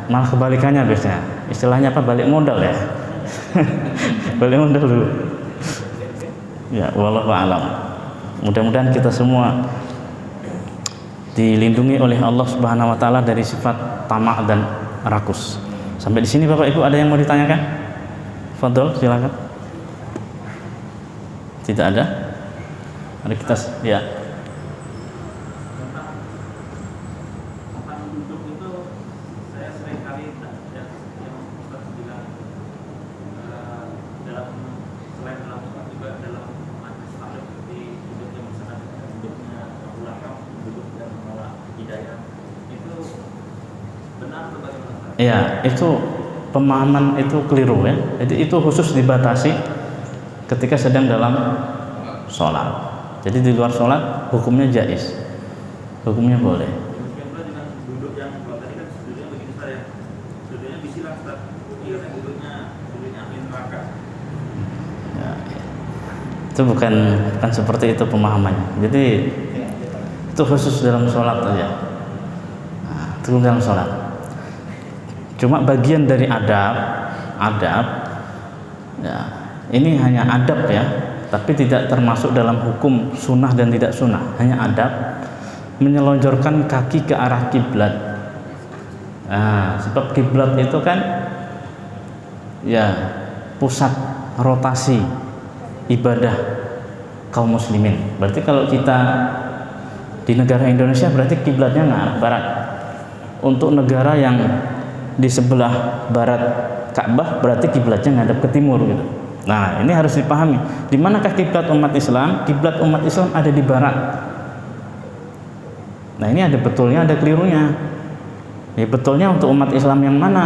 S1: malah kebalikannya biasanya. Istilahnya apa? Balik modal ya. Balik modal dulu. Ya, wallahu a'lam. Mudah-mudahan kita semua dilindungi oleh Allah Subhanahu wa taala dari sifat tamak dan rakus. Sampai di sini Bapak Ibu ada yang mau ditanyakan? Fadhol, silakan. Tidak ada? Mari kita ya. Ya, itu pemahaman itu keliru ya. Jadi itu khusus dibatasi ketika sedang dalam sholat. Jadi di luar sholat hukumnya jaiz, hukumnya boleh. Ya, itu bukan seperti itu pemahamannya. Jadi itu khusus dalam sholat saja. Nah, itu dalam sholat. Cuma bagian dari adab ya, ini hanya adab ya, tapi tidak termasuk dalam hukum sunnah dan tidak sunnah, hanya adab menyelonjorkan kaki ke arah kiblat. Nah, sebab kiblat itu kan ya pusat rotasi ibadah kaum muslimin. Berarti kalau kita di negara Indonesia berarti kiblatnya ngarah barat. Untuk negara yang di sebelah barat Ka'bah berarti kiblatnya ngadap ke timur gitu. Nah, ini harus dipahami. Di manakah kiblat umat Islam? Kiblat umat Islam ada di barat. Nah, ini ada betulnya, ada kelirunya. Ya, betulnya untuk umat Islam yang mana?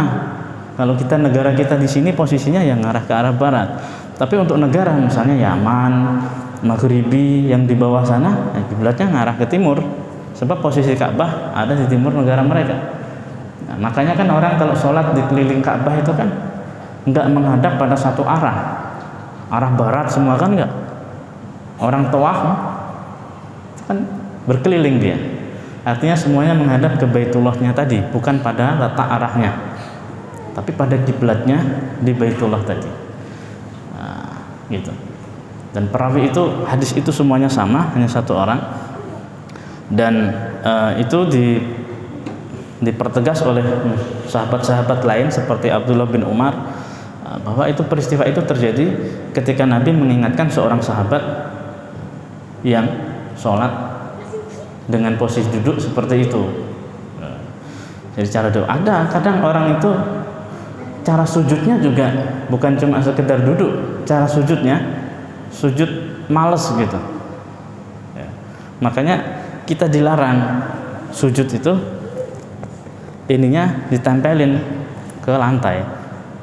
S1: Kalau kita negara kita di sini posisinya yang ngarah ke arah barat. Tapi untuk negara misalnya Yaman, Maghribi yang di bawah sana, ya, kiblatnya ngarah ke timur. Sebab posisi Ka'bah ada di timur negara mereka. Nah, makanya kan orang kalau sholat di keliling Ka'bah itu kan enggak menghadap pada satu arah barat semua kan enggak. Orang tawaf kan berkeliling dia, artinya semuanya menghadap ke Baitullahnya tadi, bukan pada letak arahnya, tapi pada kiblatnya di Baitullah tadi. Nah, gitu. Dan perawi itu hadis itu semuanya sama, hanya satu orang, dan itu dipertegas oleh sahabat-sahabat lain seperti Abdullah bin Umar bahwa itu peristiwa itu terjadi ketika Nabi mengingatkan seorang sahabat yang sholat dengan posisi duduk seperti itu. Jadi cara doa ada, kadang orang itu cara sujudnya juga bukan cuma sekedar duduk, cara sujudnya sujud males gitu ya. Makanya kita dilarang sujud itu ininya ditempelin ke lantai,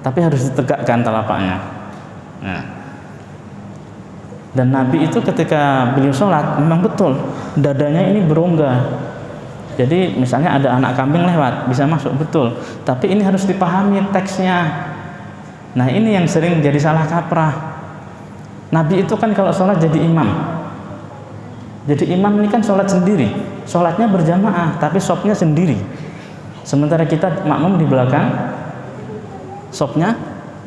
S1: tapi harus ditegakkan telapaknya. Nah, dan Nabi itu ketika beliau sholat memang betul dadanya ini berongga. Jadi misalnya ada anak kambing lewat bisa masuk betul, tapi ini harus dipahami teksnya. Nah, ini yang sering jadi salah kaprah. Nabi itu kan kalau sholat jadi imam, Jadi imam ini kan sholat sendiri, sholatnya berjamaah, tapi shopnya sendiri. Sementara kita makmum di belakang, shopnya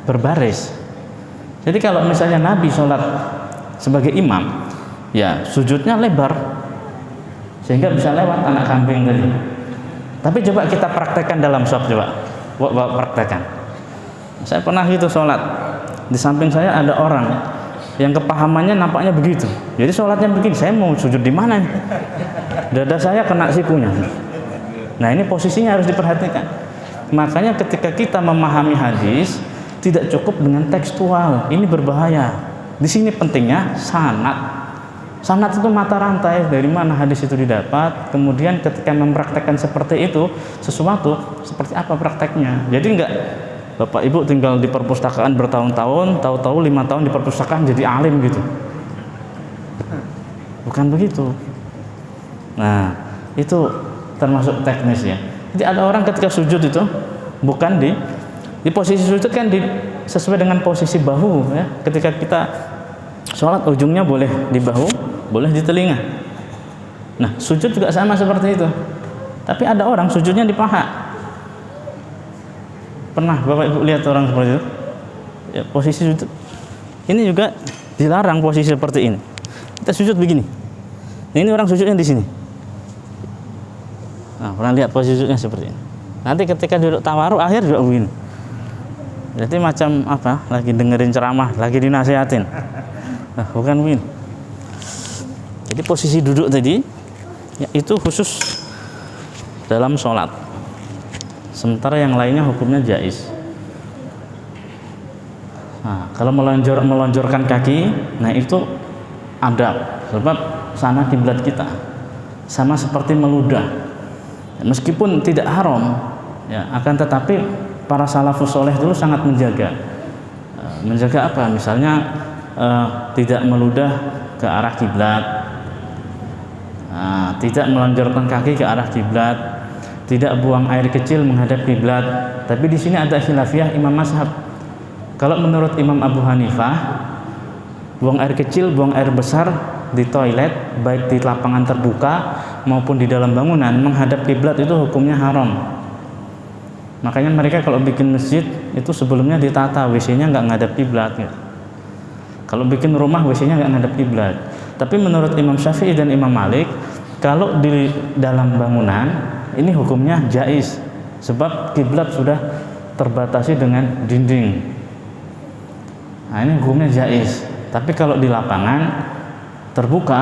S1: berbaris. Jadi kalau misalnya Nabi sholat sebagai imam, ya sujudnya lebar, sehingga bisa lewat anak kambing tadi. Tapi coba kita praktekkan dalam shop, coba praktekkan. Saya pernah gitu sholat, di samping saya ada orang yang kepahamannya nampaknya begitu. Jadi sholatnya begini, saya mau sujud di mana nih? Dada saya kena sikunya. Nah ini posisinya harus diperhatikan. Makanya ketika kita memahami hadis, tidak cukup dengan tekstual, ini berbahaya. Di sini pentingnya sanad. Sanad itu mata rantai dari mana hadis itu didapat. Kemudian ketika mempraktekkan seperti itu, sesuatu seperti apa prakteknya. Jadi enggak Bapak Ibu tinggal di perpustakaan bertahun-tahun, tahu-tahu 5 tahun di perpustakaan jadi alim gitu. Bukan begitu. Nah, itu termasuk teknis ya. Jadi ada orang ketika sujud itu bukan di posisi sujud kan sesuai dengan posisi bahu ya. Ketika kita sholat ujungnya boleh di bahu, boleh di telinga. Nah, sujud juga sama seperti itu. Tapi ada orang sujudnya di paha. Pernah Bapak Ibu lihat orang seperti itu? Ya, posisi sujud ini juga dilarang posisi seperti ini. Kita sujud begini. Ini orang sujudnya di sini. Nah, pernah lihat posisi sujudnya seperti ini. Nanti ketika duduk tawaruk akhir juga begini. Jadi macam apa? Lagi dengerin ceramah, lagi dinasihatin. Nah, bukan begini. Jadi posisi duduk tadi ya, itu khusus dalam sholat. Sementara yang lainnya hukumnya jaiz. Nah, kalau melonjorkan kaki, nah itu adab. Sebab sana kiblat kita. Sama seperti meludah. Meskipun tidak haram, ya, akan tetapi para salafus soleh dulu sangat menjaga. Menjaga apa? Misalnya tidak meludah ke arah kiblat, tidak melonjorkan kaki ke arah kiblat, tidak buang air kecil menghadap kiblat. Tapi di sini ada khilafiyah imam mazhab. Kalau menurut Imam Abu Hanifah, buang air kecil, buang air besar di toilet, baik di lapangan terbuka maupun di dalam bangunan menghadap kiblat itu hukumnya haram. Makanya mereka kalau bikin masjid itu sebelumnya ditata, WC-nya nggak ngadap kiblat gitu. Kalau bikin rumah WC-nya nggak ngadap kiblat. Tapi menurut Imam Syafi'i dan Imam Malik, kalau di dalam bangunan ini hukumnya jaiz, sebab kiblat sudah terbatasi dengan dinding. Nah, ini hukumnya jaiz. Tapi kalau di lapangan terbuka,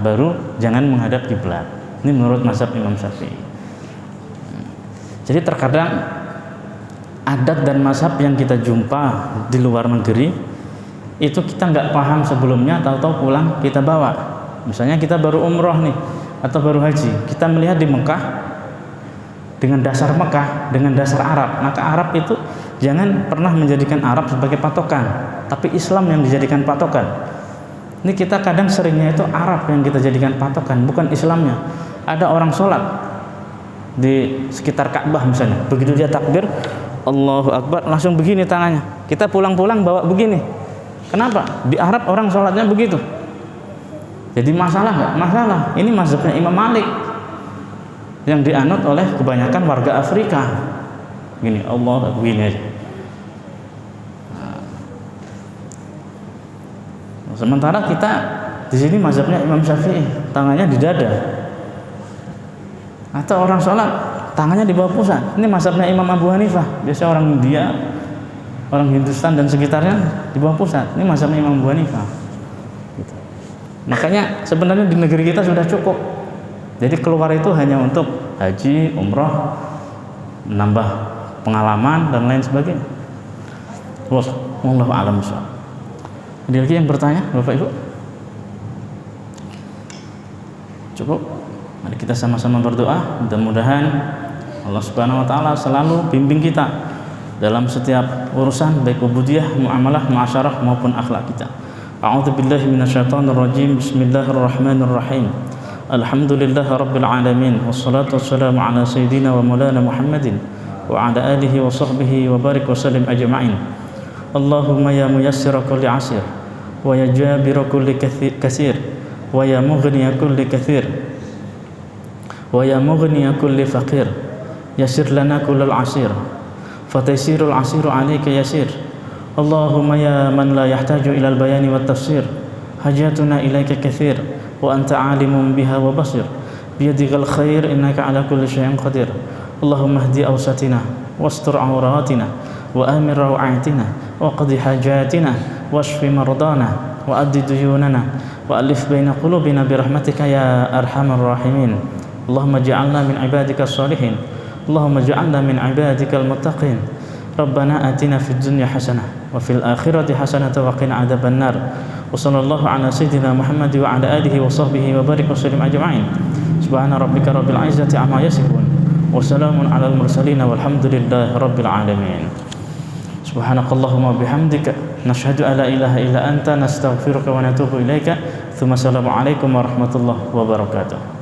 S1: baru jangan menghadap kiblat. Ini menurut mazhab Imam Syafi'i. Jadi terkadang adat dan mazhab yang kita jumpa di luar negeri itu kita nggak paham sebelumnya, tahu-tahu pulang kita bawa. Misalnya kita baru umroh nih atau baru haji, kita melihat di Mekah dengan dasar Mekah, dengan dasar Arab. Maka Arab itu jangan pernah menjadikan Arab sebagai patokan, tapi Islam yang dijadikan patokan. Ini kita kadang seringnya itu Arab yang kita jadikan patokan, bukan Islamnya. Ada orang sholat di sekitar Ka'bah misalnya, begitu dia takbir Allahu Akbar langsung begini tangannya. Kita pulang-pulang bawa begini. Kenapa? Di Arab orang sholatnya begitu. Jadi masalah nggak? Masalah. Ini mazhabnya Imam Malik yang dianut oleh kebanyakan warga Afrika. Gini, Allah begini aja. Sementara kita di sini mazhabnya Imam Syafi'i, tangannya di dada. Atau orang sholat tangannya di bawah pusat. Ini mazhabnya Imam Abu Hanifah. Biasa orang India, orang Hindustan dan sekitarnya di bawah pusat. Ini mazhabnya Imam Abu Hanifah. Gitu. Makanya sebenarnya di negeri kita sudah cukup. Jadi keluar itu hanya untuk haji, umroh, menambah pengalaman dan lain sebagainya. Wallahu a'lam bishawab. Ada lagi yang bertanya, Bapak Ibu? Cukup. Mari kita sama-sama berdoa, mudah-mudahan Allah Subhanahu wa taala selalu bimbing kita dalam setiap urusan baik ubudiyah, muamalah, muasyarah maupun akhlak kita. A'udzubillahi minasyaitonir rajim. Bismillahirrahmanirrahim. Alhamdulillahirabbil alamin wassalatu wassalamu ala sayyidina wa maulana Muhammadin wa ala alihi wa sahbihi wa barik wa sallim ajma'in. Allahumma ya muyassira kulli 'asir wa ya jabira kulli katsir. wa ya mughniya kulli kathir, wa ya mughniya kulli faqir, yasir lana kullal asir, fataysirul asiru alayka yasir. Allahumma ya man la yahtaju ilal bayani wat tafsir, hajatuna ilayka kathir, wa anta alimun biha wa basir, biyadikal khair innaka ala kulli syai'in qadir. Allahumma hdi awsatina wastur awratina wa amir rawatina wa qadi hajatina washfi mardana wa addi duyunana wa alif baina qulubina birahmatika ya arhamar rahimin. Allahumma ja'alna min ibadika salihin, Allahumma ja'alna min ibadika al-muttaqin. Rabbana atina fid dunya hasanah wa fil akhirati hasanah wa qina adzaban nar. Wa sallallahu ala sayyidina Muhammad wa ala alihi wa sahbihi wa barik wa sallim ajma'in. Subhana rabbika rabbil izzati amma yasifun wa salamun alal mursalin walhamdulillahi rabbil alamin. Subhanakallahumma bihamdika nashhadu an la ilaha illa anta nastaghfiruka wa natubu ilaika. Tsumma assalamu alaikum warahmatullahi wabarakatuh.